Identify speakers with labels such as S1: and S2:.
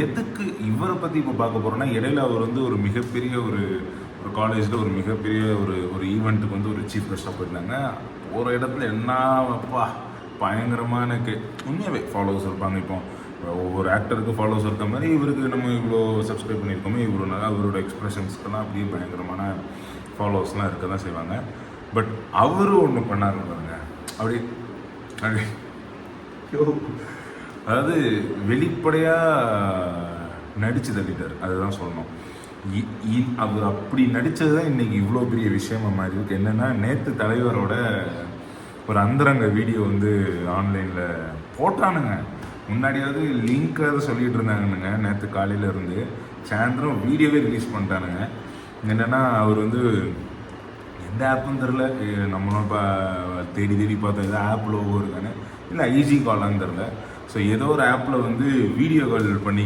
S1: எதுக்கு இவரை பற்றி இப்போ பார்க்க போகிறோன்னா, இடையில அவர் வந்து ஒரு மிகப்பெரிய ஒரு காலேஜில் ஒரு மிகப்பெரிய ஒரு ஈவெண்ட்டுக்கு வந்து ஒரு சீஃப் கெஸ்ட்டாக போயிருந்தாங்க. ஒரு இடத்துல என்னப்பா பயங்கரமான உண்மையாகவே ஃபாலோவர்ஸ் இருப்பாங்க. இப்போ ஒவ்வொரு ஆக்டருக்கு ஃபாலோவர்ஸ் இருக்க மாதிரி இவருக்கு நம்ம இவ்வளோ சப்ஸ்கிரைப் பண்ணியிருக்கோமே, அவரோட எக்ஸ்பிரஷன்ஸ்க்கெல்லாம் அப்படியே பயங்கரமான ஃபாலோவர்ஸ்லாம் இருக்க தான் செய்வாங்க. பட் அவரும் ஒன்று பண்ணாருன்னு பாருங்க, அப்படி அப்படி அதாவது வெளிப்படையாக நடித்து தள்ளிட்டார். அதுதான் சொல்லணும். அவர் அப்படி நடித்தது தான் இன்றைக்கி இவ்வளோ பெரிய விஷயமா மாதிரி இருக்குது. என்னென்னா, நேற்று தலைவரோட ஒரு அந்தரங்க வீடியோ வந்து ஆன்லைனில் போட்டானுங்க. முன்னாடியாவது லிங்க்காக சொல்லிகிட்டு இருந்தாங்கன்னுங்க. நேற்று காலையில் இருந்து சாயந்தரம் வீடியோவே ரிலீஸ் பண்ணிட்டானுங்க. என்னென்னா, அவர் வந்து எந்த ஆப்புன்னு தெரில, நம்மளும் இப்போ தேடி பார்த்தோம் எதாவது ஆப் லோகோ இருக்கானு, இல்லை ஈஸி காலான்னு தெரில. ஸோ ஏதோ ஒரு ஆப்பில் வந்து வீடியோ கால் பண்ணி